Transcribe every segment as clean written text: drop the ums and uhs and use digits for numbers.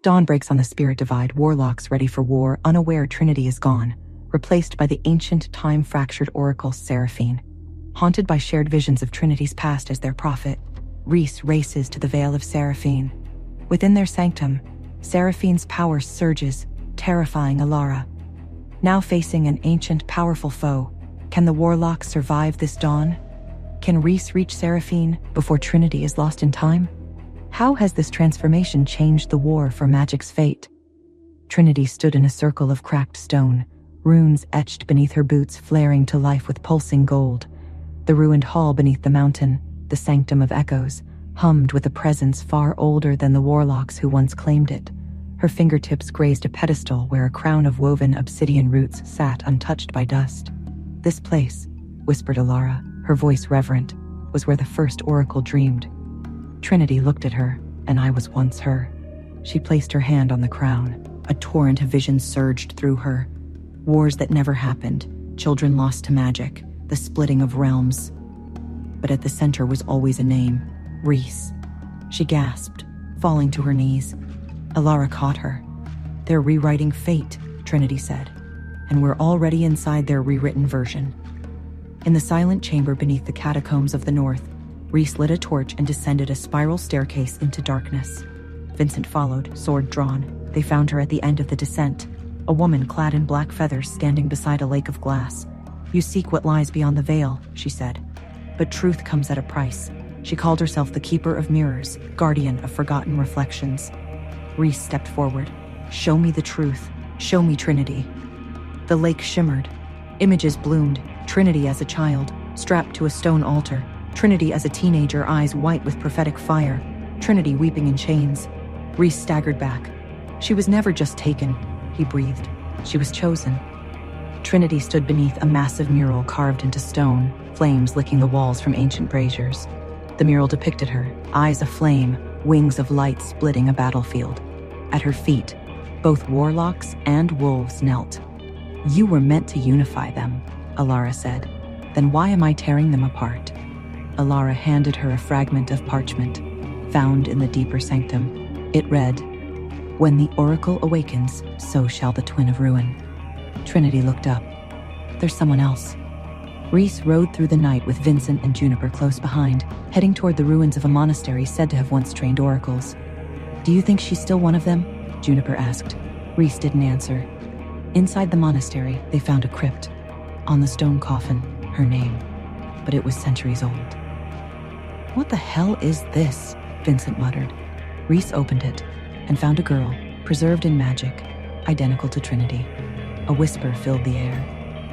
Dawn breaks on the spirit divide, warlocks ready for war, unaware Trinity is gone, replaced by the ancient time-fractured oracle Seraphine. Haunted by shared visions of Trinity's past as their prophet, Reece races to the veil of Seraphine. Within their sanctum, Seraphine's power surges, terrifying Alara. Now facing an ancient, powerful foe, can the warlocks survive this dawn? Can Reece reach Seraphine before Trinity is lost in time? How has this transformation changed the war for magic's fate? Trinity stood in a circle of cracked stone, runes etched beneath her boots flaring to life with pulsing gold. The ruined hall beneath the mountain, the Sanctum of Echoes, hummed with a presence far older than the warlocks who once claimed it. Her fingertips grazed a pedestal where a crown of woven obsidian roots sat untouched by dust. This place, whispered Alara, her voice reverent, was where the first oracle dreamed. Trinity looked at her, and I was once her. She placed her hand on the crown. A torrent of vision surged through her. Wars that never happened, children lost to magic, the splitting of realms. But at the center was always a name, Reece. She gasped, falling to her knees. Alara caught her. They're rewriting fate, Trinity said, and we're already inside their rewritten version. In the silent chamber beneath the catacombs of the north, Reece lit a torch and descended a spiral staircase into darkness. Vincent followed, sword drawn. They found her at the end of the descent, a woman clad in black feathers standing beside a lake of glass. You seek what lies beyond the veil, she said. But truth comes at a price. She called herself the Keeper of Mirrors, guardian of forgotten reflections. Reece stepped forward. Show me the truth. Show me Trinity. The lake shimmered. Images bloomed. Trinity as a child, strapped to a stone altar. Trinity as a teenager, eyes white with prophetic fire. Trinity weeping in chains. Reece staggered back. She was never just taken, he breathed. She was chosen. Trinity stood beneath a massive mural carved into stone, flames licking the walls from ancient braziers. The mural depicted her, eyes aflame, wings of light splitting a battlefield. At her feet, both warlocks and wolves knelt. You were meant to unify them, Alara said. Then why am I tearing them apart? Alara handed her a fragment of parchment, found in the deeper sanctum. It read, When the oracle awakens, so shall the twin of ruin. Trinity looked up. There's someone else. Reece rode through the night with Vincent and Juniper close behind, heading toward the ruins of a monastery said to have once trained oracles. Do you think she's still one of them? Juniper asked. Reece didn't answer. Inside the monastery, they found a crypt. On the stone coffin, her name. But it was centuries old. What the hell is this? Vincent muttered. Reece opened it and found a girl, preserved in magic, identical to Trinity. A whisper filled the air.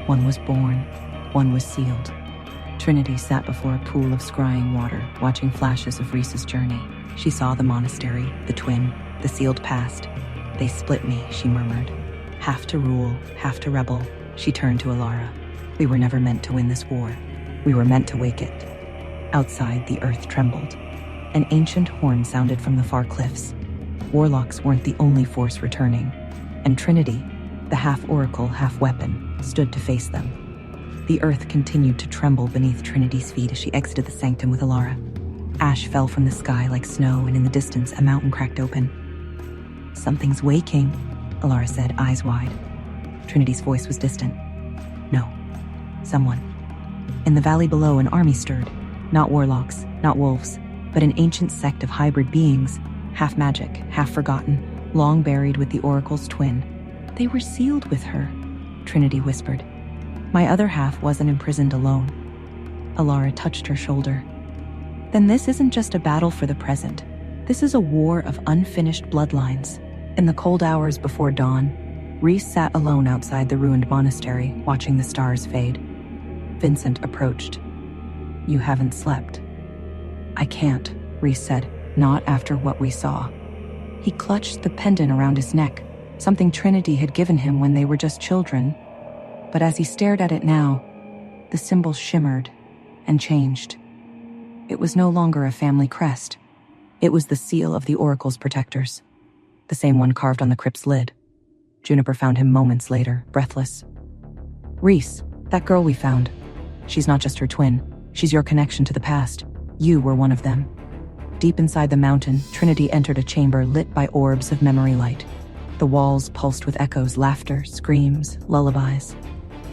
One was born, one was sealed. Trinity sat before a pool of scrying water, watching flashes of Reece's journey. She saw the monastery, the twin, the sealed past. They split me, she murmured. Half to rule, half to rebel. She turned to Alara. We were never meant to win this war. We were meant to wake it. Outside, the earth trembled. An ancient horn sounded from the far cliffs. Warlocks weren't the only force returning, and Trinity, the half-oracle, half-weapon, stood to face them. The earth continued to tremble beneath Trinity's feet as she exited the sanctum with Alara. Ash fell from the sky like snow, and in the distance, a mountain cracked open. Something's waking, Alara said, eyes wide. Trinity's voice was distant. No. Someone. In the valley below, an army stirred. Not warlocks, not wolves, but an ancient sect of hybrid beings, half magic, half forgotten, long buried with the oracle's twin. They were sealed with her, Trinity whispered. My other half wasn't imprisoned alone. Alara touched her shoulder. Then this isn't just a battle for the present. This is a war of unfinished bloodlines. In the cold hours before dawn, Reece sat alone outside the ruined monastery, watching the stars fade. Vincent approached. You haven't slept. I can't, Reece said, not after what we saw. He clutched the pendant around his neck, something Trinity had given him when they were just children. But as he stared at it now, the symbol shimmered and changed. It was no longer a family crest. It was the seal of the oracle's protectors, the same one carved on the crypt's lid. Juniper found him moments later, breathless. Reece, that girl we found. She's not just her twin. She's your connection to the past. You were one of them. Deep inside the mountain, Trinity entered a chamber lit by orbs of memory light. The walls pulsed with echoes, laughter, screams, lullabies.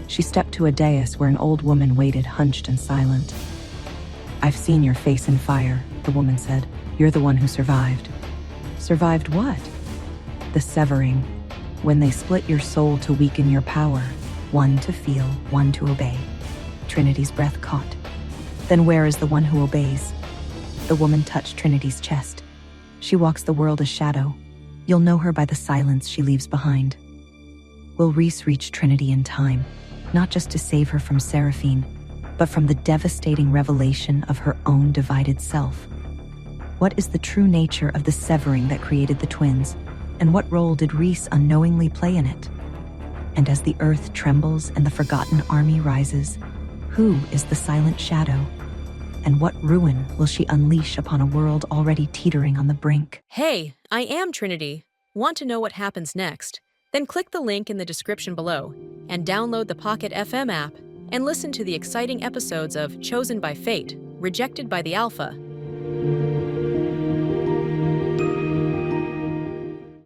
She stepped to a dais where an old woman waited, hunched and silent. "I've seen your face in fire," the woman said. "You're the one who survived." "Survived what?" "The severing. When they split your soul to weaken your power. One to feel, one to obey." Trinity's breath caught. "Then where is the one who obeys?" The woman touched Trinity's chest. "She walks the world a shadow. You'll know her by the silence she leaves behind." Will Reece reach Trinity in time, not just to save her from Seraphine, but from the devastating revelation of her own divided self? What is the true nature of the severing that created the twins, and what role did Reece unknowingly play in it? And as the earth trembles and the forgotten army rises, who is the silent shadow? And what ruin will she unleash upon a world already teetering on the brink? Hey, I am Trinity. Want to know what happens next? Then click the link in the description below and download the Pocket FM app and listen to the exciting episodes of Chosen by Fate, Rejected by the Alpha,